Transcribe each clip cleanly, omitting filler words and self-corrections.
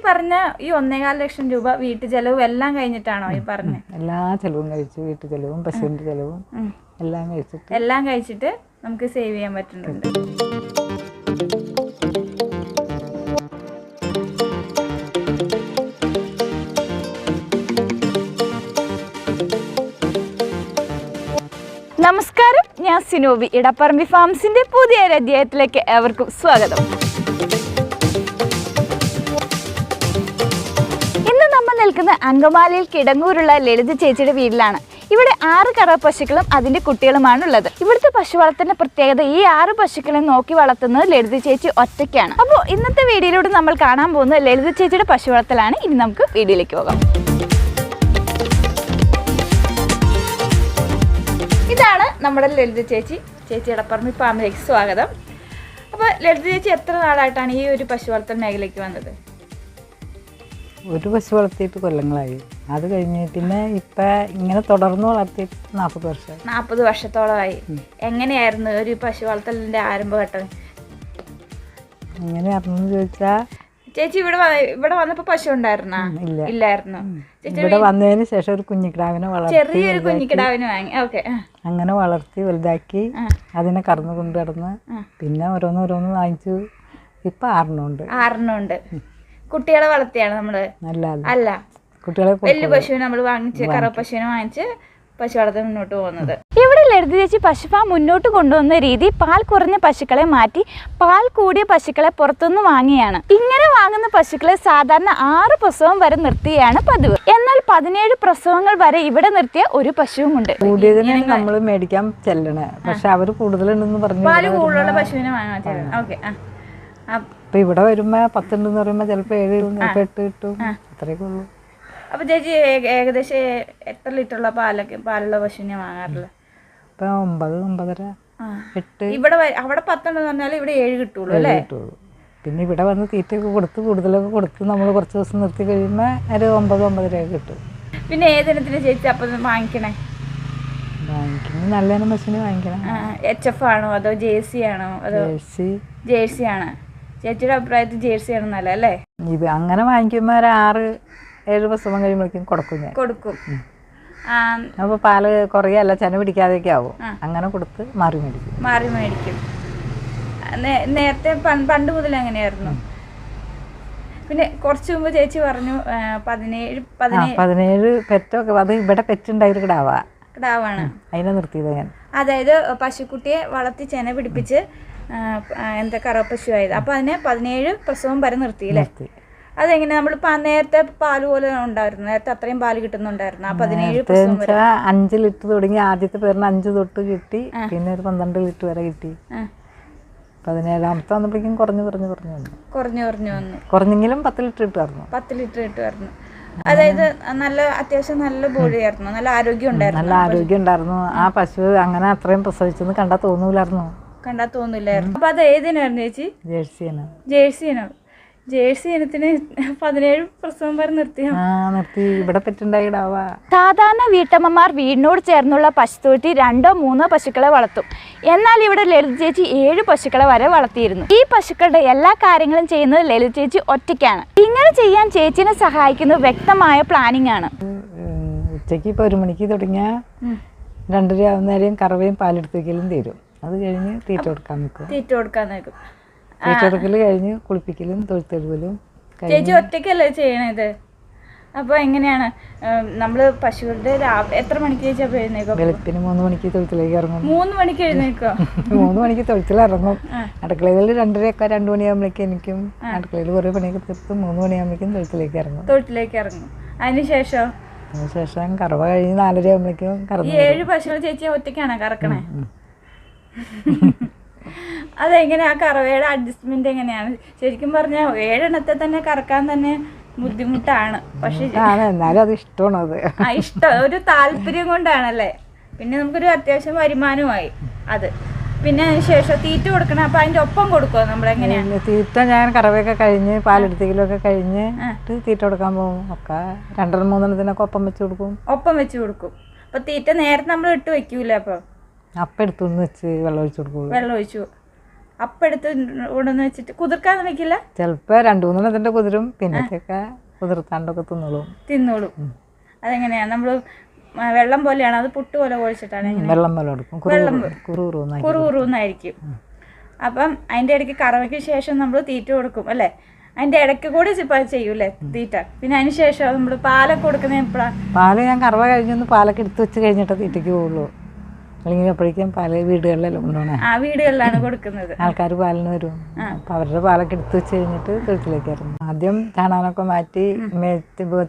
പറഞ്ഞ ഈ 1.25 ലക്ഷം രൂപ വീട്ടു ചെലവും എല്ലാം കഴിഞ്ഞിട്ടാണോ ഈ പറഞ്ഞ? എല്ലാ ചെലവും കഴിച്ചു, വീട്ടു ചെലവും പശുവിന്റെ ചെലവും എല്ലാം കഴിച്ചിട്ട് നമുക്ക് സേവ് ചെയ്യാൻ പറ്റുന്നുണ്ട്. നമസ്കാരം, ഞാൻ സിനോബി. ഇടപ്പറമ്പി ഫാംസിന്റെ പുതിയൊരു അധ്യായത്തിലേക്ക് ഏവർക്കും സ്വാഗതം. ഇന്ന് നമ്മൾ നിൽക്കുന്ന അങ്കമാലിയിൽ കിടങ്ങൂരുള്ള ലളിത ചേച്ചിയുടെ വീട്ടിലാണ്. ഇവിടെ 6 കറവ പശുക്കളും അതിന്റെ കുട്ടികളുമാണുള്ളത്. ഇവിടുത്തെ പശു വളർത്തുന്ന പ്രത്യേകത, ഈ 6 പശുക്കളെ നോക്കി വളർത്തുന്നത് ലളിത ചേച്ചി ഒറ്റയ്ക്കാണ്. അപ്പോൾ ഇന്നത്തെ വീഡിയോയിലൂടെ നമ്മൾ കാണാൻ പോകുന്നത് ലളിത ചേച്ചിയുടെ പശു വളർത്തലാണ്. ഇനി നമുക്ക് വീഡിയോയിലേക്ക് പോകാം. ഇതാണ് നമ്മുടെ ലളിത ചേച്ചി. ചേച്ചി ഇടപ്പറമ്പി ഫാമിലേക്ക് സ്വാഗതം. അപ്പോൾ ലളിത ചേച്ചി എത്ര നാളായിട്ടാണ് ഈ ഒരു പശു വളർത്തൽ മേഖലയ്ക്ക് വന്നത്? ഒരു പശു വളർത്തിയിട്ട് കൊല്ലങ്ങളായി. അത് കഴിഞ്ഞ് പിന്നെ ഇപ്പം ഇങ്ങനെ തുടർന്ന് വളർത്തിയിട്ട് 40 വർഷം. 40 വർഷത്തോളമായി. എങ്ങനെയായിരുന്നു ഒരു പശു വളർത്തലിൻ്റെ ആരംഭഘട്ടം? എങ്ങനെയായിരുന്നു ചോദിച്ചാൽ, ചേച്ചി ഇവിടെ വന്നപ്പോ പശു ഉണ്ടായിരുന്നോ? ഇല്ലായിരുന്നു. ഇവിടെ വന്നതിന് ശേഷം ഒരു കുഞ്ഞിക്കിടാവിനെ വളർത്തി, ചെറിയൊരു കുഞ്ഞിക്കിടാവിനെ വാങ്ങി. ഓക്കെ. അങ്ങനെ വളർത്തി വലുതാക്കി അതിനെ കറന്നു കൊണ്ട് കിടന്ന് പിന്നെ ഓരോന്ന് വാങ്ങിച്ചു. ഇപ്പൊ 6 ഉണ്ട്. കുട്ടികളെ വളർത്തിയാണ് നമ്മള്? അല്ല, കുട്ടികളെ വലിയ പശുവിനെ നമ്മൾ വാങ്ങിച്ച്, കറവ പശുവിനെ വാങ്ങിച്ച് പശു വളർത്താൻ മുന്നോട്ട് പോകുന്നത്. ഇവിടെ ലളിത ചേച്ചി പശു ഫാം മുന്നോട്ട് കൊണ്ടുവന്ന രീതി, പാൽ കുറഞ്ഞ പശുക്കളെ മാറ്റി പാൽ കൂടിയ പശുക്കളെ പുറത്തുനിന്ന് വാങ്ങിയാണ്. ഇങ്ങനെ വാങ്ങുന്ന പശുക്കളെ സാധാരണ 6 പ്രസവം വരെ നിർത്തിയാണ് പതിവ്. എന്നാൽ 17 പ്രസവങ്ങൾ വരെ ഇവിടെ നിർത്തിയ ഒരു പശുവുമുണ്ട്. കൂടിയതിനെ നമ്മൾ മേടിക്കാൻ ചെല്ലണേ, പക്ഷെ അവര് കൂടുതലുണ്ടെന്ന് പറഞ്ഞു. പാല് കൂടുതലുള്ള പശുവിനെ വാങ്ങാൻ. ഓക്കെ. അപ്പൊ ഇവിടെ വരുമ്പോ 10 ഉണ്ടെന്ന് പറയുമ്പോ ചിലപ്പോ 7 ചിലപ്പോ 8 കിട്ടും, അത്രയൊക്കെ ഉള്ളൂ. അപ്പൊ ചേച്ചി ഏകദേശം എത്ര ലിറ്ററുള്ള പാലുള്ള പശുവിനെ വാങ്ങാറില്ല? ഇപ്പൊ 9, 9.5, 8. ഇവിടെ അവിടെ 10 ഉണ്ടെന്ന് പറഞ്ഞാൽ ഇവിടെ 7 കിട്ടുള്ളൂ അല്ലേ? പിന്നെ ഇവിടെ വന്ന് തീറ്റയൊക്കെ കൊടുത്ത് കൂടുതലൊക്കെ കൊടുത്ത് നമ്മൾ കുറച്ച് ദിവസം നിർത്തി കഴിയുമ്പോ ഒരു 9, 9.5 കിട്ടും. പിന്നെ ഏതിനത്തിന് ചേച്ചി അപ്പം വാങ്ങിക്കണേ? വാങ്ങിക്കുന്നത് നല്ല പശുവിനെ വാങ്ങിക്കണം. HF ആണോ അതോ ജേഴ്സി ആണോ? അതോ ജേഴ്സി ആണ്. ചേച്ചിയുടെ അഭിപ്രായത്തിൽ ജേഴ്സി ആണ് നല്ല അല്ലേ? ഇത് അങ്ങനെ വാങ്ങിക്കുമ്പോ ഒരു 6-7 പ്രസവം കഴിയുമ്പോഴേക്കും കൊടുക്കും. അപ്പൊ പാല് കുറയല്ല, ചെന പിടിക്കാതെയൊക്കെ ആവും. അങ്ങനെ കൊടുത്ത് മാറി മേടിക്കും. നേരത്തെ പണ്ട് മുതൽ എങ്ങനെയായിരുന്നു? പിന്നെ കുറച്ച് മുമ്പ് ചേച്ചി പറഞ്ഞു 17 പെറ്റൊക്കെ. അത് ഇവിടെ പെറ്റുണ്ടായി കിടാവാണ്. അതിനെ നിർത്തിയത് ഞാൻ. അതായത് പശുക്കുട്ടിയെ വളർത്തി ചെന പിടിപ്പിച്ച് എന്താ കറവ പശു ആയത്. അപ്പൊ അതിനെ 17 പ്രസവം വരെ നിർത്തിയില്ലേ? അതെങ്ങനെ? നമ്മളിപ്പോ നേരത്തെ പാല് പോലെ ഉണ്ടായിരുന്നു? നേരത്തെ അത്രയും പാല് കിട്ടുന്നുണ്ടായിരുന്നു? 17 പ്രസവം വരെ 5 ലിറ്റർ തുടങ്ങി. ആദ്യത്തെ പേരിന് 5 തൊട്ട് കിട്ടി, പിന്നെ ഒരു 12 ലിറ്റർ വരെ കിട്ടി. 17ാമത്തെ വന്നപ്പോഴേക്കും കുറഞ്ഞു വന്നു. കുറഞ്ഞെങ്കിലും 10 ലിറ്റർ കിട്ടുമായിരുന്നു. അതായത് നല്ല അത്യാവശ്യം നല്ല ബോഡിയായിരുന്നു, നല്ല ആരോഗ്യം ഉണ്ടായിരുന്നു. ആ പശു അങ്ങനെ അത്രയും പ്രസവിച്ചെന്ന് കണ്ടാ തോന്നൂലായിരുന്നു. അപ്പൊ അത് ഏതിനായിരുന്നു ചേച്ചി? ജേഴ്സി ഇനത്തിന് 17 പ്രസവം വരെ നിർത്തി. ഇവിടെ പെറ്റുണ്ടായിടാവാ. സാധാരണ വീട്ടമ്മമാർ വീടിനോട് ചേർന്നുള്ള പശുത്തൊട്ടി 2-3 പശുക്കളെ വളർത്തും. എന്നാൽ ഇവിടെ ലളിത ചേച്ചി 7 പശുക്കളെ വരെ വളർത്തിയിരുന്നു. ഈ പശുക്കളുടെ എല്ലാ കാര്യങ്ങളും ചെയ്യുന്നത് ലളിത ചേച്ചി ഒറ്റയ്ക്കാണ്. ഇങ്ങനെ ചെയ്യാൻ ചേച്ചിനെ സഹായിക്കുന്നത് വ്യക്തമായ പ്ലാനിങ് ആണ്. ഉച്ചയ്ക്ക് ഇപ്പൊ 1 മണിക്ക് തുടങ്ങിയ 2:30 ആവുന്നേരം കറവയും പാലെടുത്ത് വയ്ക്കലും തീരും. അത് കഴിഞ്ഞ് തീറ്റ കൊടുക്കാൻ നിൽക്കും. തീറ്റ കൊടുക്കൽ കഴിഞ്ഞ് കുളിപ്പിക്കലും തൊഴുത്തെഴുവലും. ചേച്ചി ഒറ്റയ്ക്കല്ലേ ചെയ്യണത്? അപ്പൊ എങ്ങനെയാണ് നമ്മള് പശുക്കളുടെ എത്ര മണിക്ക് ചേച്ചി എഴുന്നേക്കും? വെളുപ്പിന് 3 മണിക്ക് തൊഴുത്തിലേക്ക് ഇറങ്ങും. 3 മണിക്ക് എഴുന്നേക്കോ? 3 മണിക്ക് തൊഴുത്തിലിറങ്ങും. അടുക്കളയിൽ 2:30 മണിയാകുമ്പോഴേക്കും എനിക്കും അടുക്കളയിൽ കുറെ പണിയൊക്കെ തീർത്ത് 3 മണിയാകുമ്പോഴേക്കും തൊഴുത്തിലേക്ക് ഇറങ്ങും. അതിനുശേഷം കറവ കഴിഞ്ഞ് 4:30 ആകുമ്പോഴേക്കും കറന്നു. 7 പശുക്കൾ ചേച്ചി ഒറ്റയ്ക്കാണ് കറക്കണേ? അതെങ്ങനെയാ? ആ കറവയുടെ അഡ്ജസ്റ്റ്മെന്റ് എങ്ങനെയാണ്? ശരിക്കും പറഞ്ഞാൽ 7 എണ്ണത്തെ തന്നെ കറക്കാൻ തന്നെ ബുദ്ധിമുട്ടാണ്. പക്ഷെ എന്നാലും അത് ഇഷ്ടമാണ്. ഇഷ്ടം ഒരു താല്പര്യം കൊണ്ടാണല്ലേ? പിന്നെ നമുക്കൊരു അത്യാവശ്യം വരുമാനമായി അത്. പിന്നെ അതിന് ശേഷം തീറ്റ കൊടുക്കണം. അപ്പൊ അതിന്റെ ഒപ്പം കൊടുക്കുമോ നമ്മളെങ്ങനെയാണ്? തീറ്റ ഞാൻ കറവയൊക്കെ കഴിഞ്ഞ് പാലെടുത്തെങ്കിലൊക്കെ കഴിഞ്ഞ് തീറ്റ കൊടുക്കാൻ പോകും. ഒക്കെ 2-3 ഒപ്പം വെച്ച് കൊടുക്കും. അപ്പൊ തീറ്റ നേരത്തെ നമ്മൾ ഇട്ട് വെക്കൂല? അപ്പം എടുത്തുനിന്ന് വെച്ച് വെള്ളം ഒഴിച്ചു കൊടുക്കും. അപ്പം എടുത്ത് കൊണ്ടുവന്ന് വെച്ചിട്ട് കുതിർക്കാതെ വെക്കില്ല? ചിലപ്പോൾ 2-3 കുതിരും, പിന്നത്തെയൊക്കെ കുതിർത്താണ്ടൊക്കെ തിന്നോളും. അതെങ്ങനെയാ? നമ്മൾ വെള്ളം പോലെയാണ് അത് പുട്ട് പോലെ കുഴച്ചിട്ടാണ്? വെള്ളം പോലെ കൊടുക്കും, കുറുകുറുന്നായിരിക്കും. അപ്പം അതിൻ്റെ ഇടയ്ക്ക് കറവയ്ക്ക് ശേഷം നമ്മൾ തീറ്റ കൊടുക്കും അല്ലേ? അതിൻ്റെ ഇടയ്ക്ക് കൂടി ചെയ്യൂലേ തീറ്റ? പിന്നെ അതിന് ശേഷം നമ്മൾ പാലൊക്കെ കൊടുക്കുന്നത് എപ്പോഴാണ്? പാല് ഞാൻ കറവ കഴിഞ്ഞൊന്ന് പാലൊക്കെ എടുത്ത് വെച്ച് കഴിഞ്ഞിട്ട് തീറ്റയ്ക്ക് പോകുള്ളൂ. അല്ലെങ്കിൽ അപ്പോഴേക്കും പാല് വീടുകളിലല്ലേ കൊണ്ടുപോകണേ. വീടുകളിലാണ് കൊടുക്കുന്നത്. ആൾക്കാർ പാലിന് വരും. അപ്പം അവരുടെ പാലൊക്കെ എടുത്ത് വെച്ച് കഴിഞ്ഞിട്ട് തൊഴുത്തിലേക്ക് ഇറങ്ങും. ആദ്യം ചാണകമൊക്കെ മാറ്റി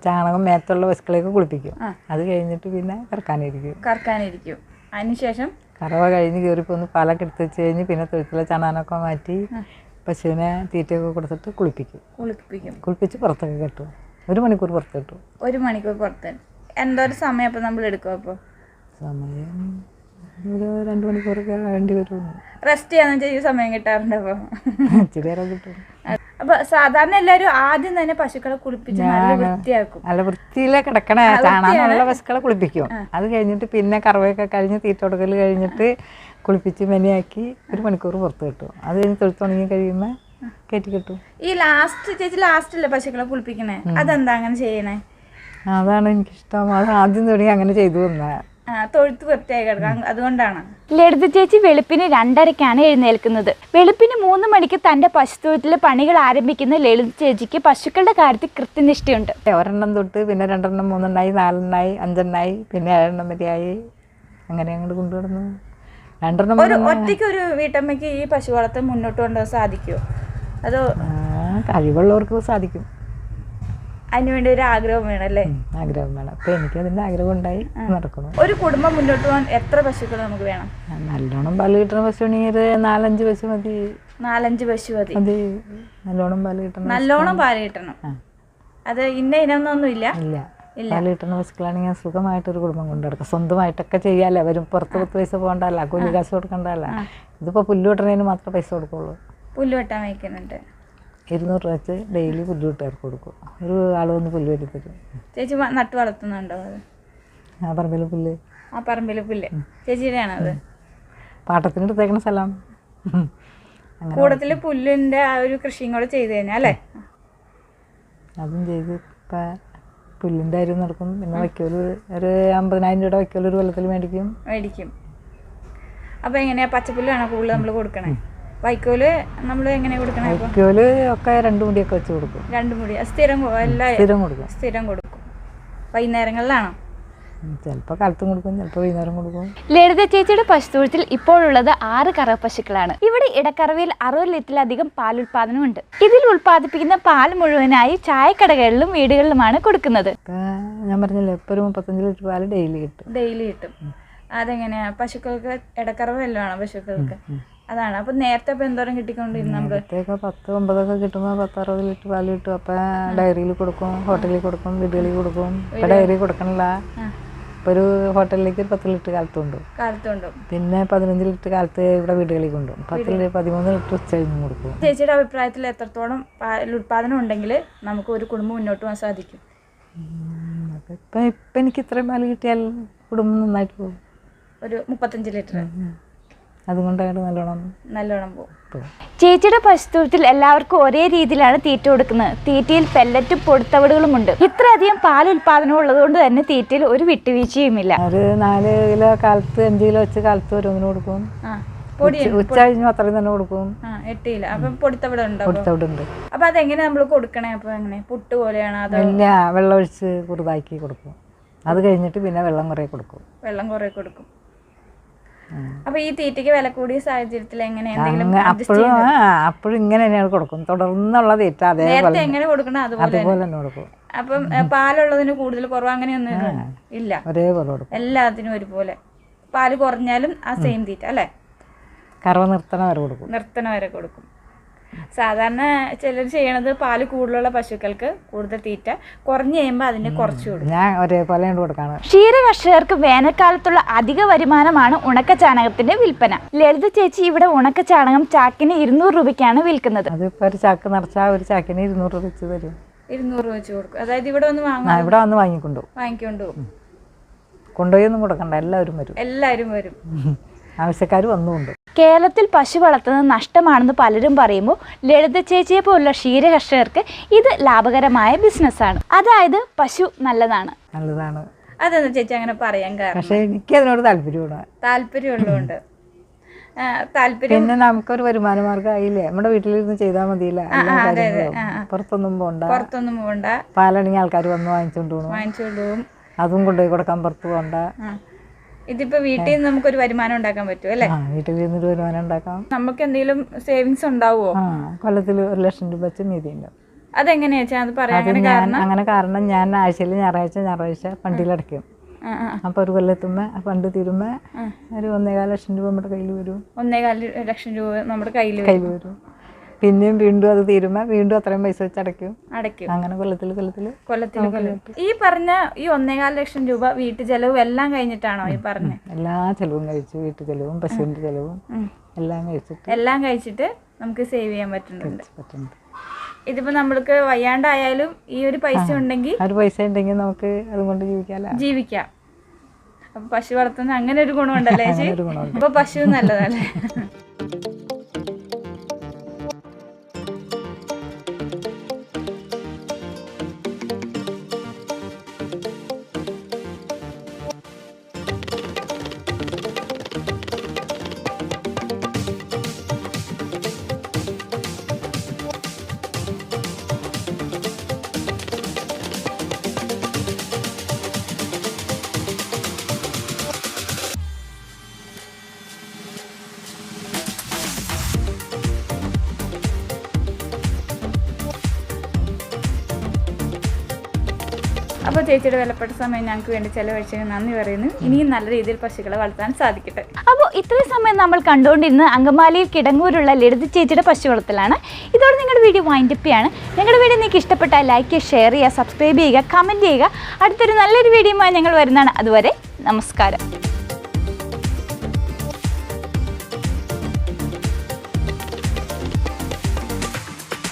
ചാണകം മേത്തുള്ള പശുക്കളെയൊക്കെ കുളിപ്പിക്കും. അത് കഴിഞ്ഞിട്ട് പിന്നെ കറക്കാനിരിക്കും. അതിനുശേഷം കറവ കഴിഞ്ഞ് കയറിപ്പോന്ന് പാലൊക്കെ എടുത്ത് വെച്ച് കഴിഞ്ഞ് പിന്നെ തൊഴുത്തിലെ ചാണകമൊക്കെ മാറ്റി പശുവിനെ തീറ്റയൊക്കെ കൊടുത്തിട്ട് കുളിപ്പിച്ച് പുറത്തൊക്കെ കെട്ടും. 1 മണിക്കൂർ പുറത്ത് കെട്ടും. 1 മണിക്കൂർ പുറത്ത്. എന്തോരം സമയം അപ്പം നമ്മൾ എടുക്കും? അപ്പോൾ സമയം ഒരു 2 മണിക്കൂറൊക്കെ വേണ്ടി വരും. റെസ്റ്റ് ചെയ്യാൻ സമയം കിട്ടാറുണ്ട്? അപ്പോൾ ഇച്ചിരി നേരം കിട്ടും. അപ്പോൾ സാധാരണ എല്ലാവരും ആദ്യം തന്നെ പശുക്കളെ കുളിപ്പിച്ച് നല്ല വൃത്തിയാക്കും. നല്ല വൃത്തിയിലെ കിടക്കണേ ചാണകമുള്ള പശുക്കളെ കുളിപ്പിക്കും. അത് കഴിഞ്ഞിട്ട് പിന്നെ കറവയൊക്കെ കഴിഞ്ഞ് തീറ്റ കൊടുക്കൽ കഴിഞ്ഞിട്ട് കുളിപ്പിച്ച് മെനയാക്കി 1 മണിക്കൂർ പുറത്ത് കിട്ടും. അത് കഴിഞ്ഞ് തൊഴുത്തുണങ്ങി കഴിയുമ്പോൾ കയറ്റി കിട്ടും. ഈ ലാസ്റ്റല്ലേ പശുക്കളെ കുളിപ്പിക്കണേ? അതെന്താ അങ്ങനെ ചെയ്യണേ? അതാണ് എനിക്കിഷ്ടം. അത് ആദ്യം തുടങ്ങി അങ്ങനെ ചെയ്തു തന്നാ തൊഴുത്ത് വൃത്തിയായി കിടക്കാം, അതുകൊണ്ടാണ്. ലളിത ചേച്ചി വെളുപ്പിന് 2:30-ക്കാണ് എഴുന്നേൽക്കുന്നത്. വെളുപ്പിന് 3 മണിക്ക് തന്റെ പശുത്തൊഴുത്തിലെ പണികൾ ആരംഭിക്കുന്ന ലളിത ചേച്ചിക്ക് പശുക്കളുടെ കാര്യത്തിൽ കൃത്യനിഷ്ഠയുണ്ട്. 1 തൊട്ട് പിന്നെ 2, 3, 4, 5 പിന്നെ 7 വരെയായി അങ്ങനെ അങ്ങോട്ട് കൊണ്ടുവരുന്നു. 2 ഒറ്റയ്ക്ക് ഒരു വീട്ടമ്മയ്ക്ക് ഈ പശു വളർത്തൽ മുന്നോട്ട് കൊണ്ടുപോകാൻ സാധിക്കുമോ? അതോ കഴിവുള്ളവർക്ക് സാധിക്കും. അതിനുവേണ്ടി ഒരു ആഗ്രഹം വേണമല്ലേ? ആഗ്രഹം വേണം. അപ്പം എനിക്ക് അതിൻ്റെ ആഗ്രഹം ഉണ്ടായി നടക്കണം. ഒരു കുടുംബം മുന്നോട്ട് പോകാൻ എത്ര പശുക്കൾ നമുക്ക് വേണം? നല്ലോണം പാല് കിട്ടുന്ന പശുവാണെങ്കിൽ 4-5 പശു മതി. 4-5 പശു മതി. നല്ലോണം പാല് കിട്ടണം. നല്ലോണം പാല് കിട്ടണം. അത് ഇനൊന്നും ഇല്ല. പാല് കിട്ടുന്ന പശുക്കളാണെങ്കിൽ സുഖമായിട്ടൊരു കുടുംബം കൊണ്ടു നടക്കാം. സ്വന്തമായിട്ടൊക്കെ ചെയ്യാമല്ലോ. അവരും പുറത്ത് പൈസ പോകണ്ടല്ല, കൂലി കാശ് കൊടുക്കണ്ടല്ല. ഇതിപ്പോൾ പുല്ല് വെട്ടണതിന് മാത്രമേ പൈസ കൊടുക്കുള്ളൂ. പുല്ല് വെട്ടാൻ വയ്ക്കുന്നുണ്ട്. 200 രൂപ വെച്ച് ഡെയിലി പുല്ല് വെട്ടുകാർക്ക് കൊടുക്കും. ഒരു ആൾ വന്ന് പുല്ല് വെട്ടി തരും. ചേച്ചി നട്ടു വളർത്തുന്നുണ്ടോ? ആ പറമ്പിൽ പുല്ല്. ചേച്ചിയുടെയാണോ അത്? പാട്ടത്തിന് എടുത്തേക്കണ സ്ഥലം. കൂടത്തിൽ പുല്ലിൻ്റെ ആ ഒരു കൃഷിയും കൂടെ ചെയ്ത് കഴിഞ്ഞാൽ അല്ലേ? അതും ചെയ്ത് ഇപ്പം പുല്ലിൻ്റെ അരി നടക്കും. പിന്നെ വയ്ക്കോല് ഒരു 50,000 രൂപയുടെ വയ്ക്കോല് ഒരു കൊല്ലത്തിൽ മേടിക്കും. അപ്പോൾ എങ്ങനെയാ പച്ചപ്പുല്ലാണോ കൂടുതൽ നമ്മൾ കൊടുക്കണേ? വൈക്കോല് നമ്മൾ എങ്ങനെ കൊടുക്കണേ? വൈക്കോല് ഒക്കെ 2 മുടിയൊക്കെ വെച്ച് കൊടുക്കും. 2 മുടി സ്ഥിരം കൊടുക്കും. വൈകുന്നേരങ്ങളിലാണോ? ചിലപ്പോൾ കാലത്തും കൊടുക്കും, ചിലപ്പോൾ വൈകുന്നേരം കൊടുക്കും. ലളിത ചേച്ചിയുടെ പശുത്തൊഴുത്തിൽ ഇപ്പോഴുള്ളത് 6 കറവ പശുക്കളാണ്. ഇവിടെ ഇടക്കറവയിൽ 60 ലിറ്ററിലധികം പാലുൽപാദനമുണ്ട്. ഇതിൽ ഉൽപ്പാദിപ്പിക്കുന്ന പാൽ മുഴുവനായി ചായക്കടകളിലും വീടുകളിലുമാണ് കൊടുക്കുന്നത്. ഞാൻ പറഞ്ഞില്ലേ, ഇപ്പോൾ ഒരു 35 ലിറ്റർ പാല് ഡെയിലി കിട്ടും. അതെങ്ങനെയാ? പശുക്കൾക്ക് ഇടക്കറവ് വല്ലതാണോ പശുക്കൾക്ക്? അതാണ്. അപ്പം നേരത്തെ ഇപ്പം എന്തോരം കിട്ടിക്കൊണ്ടിരുന്നു? നമ്മൾ 10-9 കിട്ടുമ്പോൾ 10-60 ലിറ്റർ പാല് കിട്ടും. അപ്പം ഡയറിയിൽ കൊടുക്കും, ഹോട്ടലിൽ കൊടുക്കും, വീടുകളിൽ കൊടുക്കും. ഇപ്പം ഡയറി കൊടുക്കണില്ല. ഇപ്പോൾ ഒരു ഹോട്ടലിലേക്ക് 10 ലിറ്റർ കാലത്തുണ്ട്. പിന്നെ 15 ലിറ്റർ കാലത്ത് ഇവിടെ വീടുകളിൽ കൊണ്ടുപോകും. 13 ലിറ്റർ ഉച്ച കഴിഞ്ഞും കൊടുക്കും. ചേച്ചിയുടെ അഭിപ്രായത്തിൽ എത്രത്തോളം പാലുൽപാദനം ഉണ്ടെങ്കിൽ നമുക്ക് ഒരു കുടുംബം മുന്നോട്ട് പോകാൻ സാധിക്കും? ഇപ്പം എനിക്ക് ഇത്രയും പാല് കിട്ടിയാൽ കുടുംബം നന്നായിട്ട് പോകും. ഒരു 35 ലിറ്റർ. അതുകൊണ്ടാണ് നല്ലോണം പോകും. ചേച്ചിയുടെ പശുത്തൊഴുത്തിൽ എല്ലാവർക്കും ഒരേ രീതിയിലാണ് തീറ്റ കൊടുക്കുന്നത്. തീറ്റയിൽ പെല്ലറ്റും പൊടിത്തവിടുകളുമുണ്ട്. ഇത്രയധികം പാൽ ഉൽപാദനം ഉള്ളതുകൊണ്ട് തന്നെ തീറ്റയിൽ ഒരു വിട്ടുവീഴ്ചയുമില്ല. ഒരു 4 കിലോ കാലത്ത് 5 കിലോ വെച്ച് കാലത്ത് ഓരോന്നിനും കൊടുക്കും. ഉച്ച കഴിഞ്ഞു അത്രയും തന്നെ കൊടുക്കും. 8 കിലോ. അപ്പം പൊടിത്തവിടുണ്ട്. അപ്പൊ അതെങ്ങനെ നമ്മൾ കൊടുക്കണേ? അപ്പൊ എങ്ങനെ പുട്ട് പോലെയാണ്? ഇല്ല, വെള്ളം ഒഴിച്ച് കുറുതാക്കി കൊടുക്കും. അത് കഴിഞ്ഞിട്ട് പിന്നെ വെള്ളം കുറേ കൊടുക്കും. അപ്പൊ ഈ തീറ്റയ്ക്ക് വില കൂടിയ സാഹചര്യത്തിൽ അപ്പോഴും ഇങ്ങനെ തന്നെയാണ് കൊടുക്കും. തുടർന്നുള്ള തീറ്റ അതേപോലെ എങ്ങനെ കൊടുക്കണം അതുപോലെ തന്നെ കൊടുക്കും. അപ്പം പാലുള്ളതിന് കൂടുതൽ കുറവ് അങ്ങനെയൊന്നും ഇല്ല, ഒരേപോലെ കൊടുക്കും. എല്ലാത്തിനും ഒരുപോലെ. പാല് കുറഞ്ഞാലും ആ സെയിം തീറ്റ അല്ലേ? കറവ നിർത്തണ വരെ കൊടുക്കും. സാധാരണ ചിലർ ചെയ്യണത് പാല് കൂടുതലുള്ള പശുക്കൾക്ക് കൂടുതൽ തീറ്റ, കുറഞ്ഞു കഴിയുമ്പോൾ അതിന് കുറച്ച് കൊടുക്കും. ഞാൻ ഒരേപോലെ കൊടുക്കാണ്. ക്ഷീര കർഷകർക്ക് വേനൽക്കാലത്തുള്ള അധിക വരുമാനമാണ് ഉണക്ക ചാണകത്തിന്റെ വിൽപ്പന. ലളിത ചേച്ചി ഇവിടെ ഉണക്ക ചാണകം ചാക്കിന് 200 രൂപയ്ക്കാണ് വിൽക്കുന്നത്. അതിപ്പോ ഒരു ചാക്ക് നിറച്ചാൽ ഒരു ചാക്കിന് 200 രൂപ വെച്ച് തരും. 200 രൂപ വെച്ച് കൊടുക്കും. അതായത് ഇവിടെ വന്ന് വാങ്ങിക്കൊണ്ടു കൊണ്ടുപോയി കൊണ്ടുപോയി ഒന്നും കൊടുക്കണ്ട, എല്ലാവരും വരും. ആവശ്യക്കാർ വന്നുകൊണ്ട്. കേരളത്തിൽ പശു വളർത്തുന്നത് നഷ്ടമാണെന്ന് പലരും പറയുമ്പോൾ ലളിത ചേച്ചിയെ പോലുള്ള ക്ഷീര കർഷകർക്ക് ഇത് ലാഭകരമായ ബിസിനസ്സാണ്. അതായത് പശു നല്ലതാണ്. അതെന്താ ചേച്ചി അങ്ങനെ പറയാൻ കാരണം? പക്ഷേ എനിക്കതിനോട് താല്പര്യമുള്ളതുകൊണ്ട്. പിന്നെ നമുക്കൊരു വരുമാന മാർഗ്ഗമായില്ലേ, നമ്മുടെ വീട്ടിലിരുന്ന് ചെയ്താൽ മതിയില്ല. പുറത്തൊന്നും പോണ്ട. പാലാണെങ്കിൽ ആൾക്കാർ വന്ന് വാങ്ങിച്ചോണ്ട് പോകും. അതും കൊണ്ടുപോയി കൊടുക്കാൻ പുറത്ത് പോകണ്ട. ഇതിപ്പോ വീട്ടിൽ നിന്ന് നമുക്കൊരു വരുമാനം ഉണ്ടാക്കാൻ പറ്റും അല്ലേ? വീട്ടിൽ ഇരുന്നൊരു വരുമാനം ഉണ്ടാക്കാം. നമുക്ക് എന്തെങ്കിലും സേവിങ്സ് ഉണ്ടാവുമോ? കൊല്ലത്തിൽ 1,00,000 രൂപ വെച്ച് മീതിയുണ്ട്. അതെങ്ങനെയാ അത് പറയാൻ കാരണം ഞാൻ ആഴ്ചയിൽ ഞായറാഴ്ച ഫണ്ടിലടയ്ക്കും. അപ്പൊ ഒരു കൊല്ലത്തുമ്പോ ഫണ്ട് തീരുമ്പോ ഒരു 1.25 ലക്ഷം രൂപ നമ്മുടെ കയ്യിൽ വരും. 1.25 ലക്ഷം രൂപ നമ്മുടെ കയ്യിൽ വരും. പിന്നെയും വീണ്ടും അത് തീരുമ്പോ വീണ്ടും അത്രയും പൈസ വെച്ച് അടയ്ക്കും. അങ്ങനെ കൊല്ലത്തിൽ ഈ പറഞ്ഞ ഈ 1.25 ലക്ഷം രൂപ വീട്ടു ചെലവും എല്ലാം കഴിഞ്ഞിട്ടാണോ ഈ പറഞ്ഞ? എല്ലാ ചെലവും കഴിച്ചു. വീട്ടു ചെലവും പശുവിന്റെ ചെലവും എല്ലാം കഴിച്ചിട്ട് നമുക്ക് സേവ് ചെയ്യാൻ പറ്റുന്നുണ്ട്. ഇതിപ്പോ നമ്മൾക്ക് വയ്യാണ്ടായാലും ഈ ഒരു പൈസ ഉണ്ടെങ്കിൽ നമുക്ക് അതുകൊണ്ട് ജീവിക്കാം. അപ്പൊ പശു വളർത്തുന്ന അങ്ങനെ ഒരു ഗുണമുണ്ടല്ലേ ചേച്ചി? അപ്പൊ പശു നല്ലതല്ലേ? അപ്പോൾ ചേച്ചിയുടെ വിലപ്പെട്ട സമയം ഞങ്ങൾക്ക് വേണ്ടി ചെലവഴിച്ചതിന് നന്ദി പറയുന്നു. ഇനിയും നല്ല രീതിയിൽ പശുക്കളെ വളർത്താൻ സാധിക്കട്ടെ. അപ്പോൾ ഇത്രയും സമയം നമ്മൾ കണ്ടുകൊണ്ടിരുന്ന അങ്കമാലിയിൽ കിടങ്ങൂരുള്ള ലളിത ചേച്ചിയുടെ പശു വളർത്തലാണ്. ഇതോടെ നിങ്ങളുടെ വീഡിയോ വൈൻഡപ്പ് ചെയ്യാണ്. ഞങ്ങളുടെ വീഡിയോ നിങ്ങൾക്ക് ഇഷ്ടപ്പെട്ടാൽ ലൈക്ക് ചെയ്യുക, ഷെയർ ചെയ്യുക, സബ്സ്ക്രൈബ് ചെയ്യുക, കമൻറ്റ് ചെയ്യുക. അടുത്തൊരു നല്ലൊരു വീഡിയോയുമായി ഞങ്ങൾ വരുന്നതാണ്. അതുവരെ നമസ്കാരം.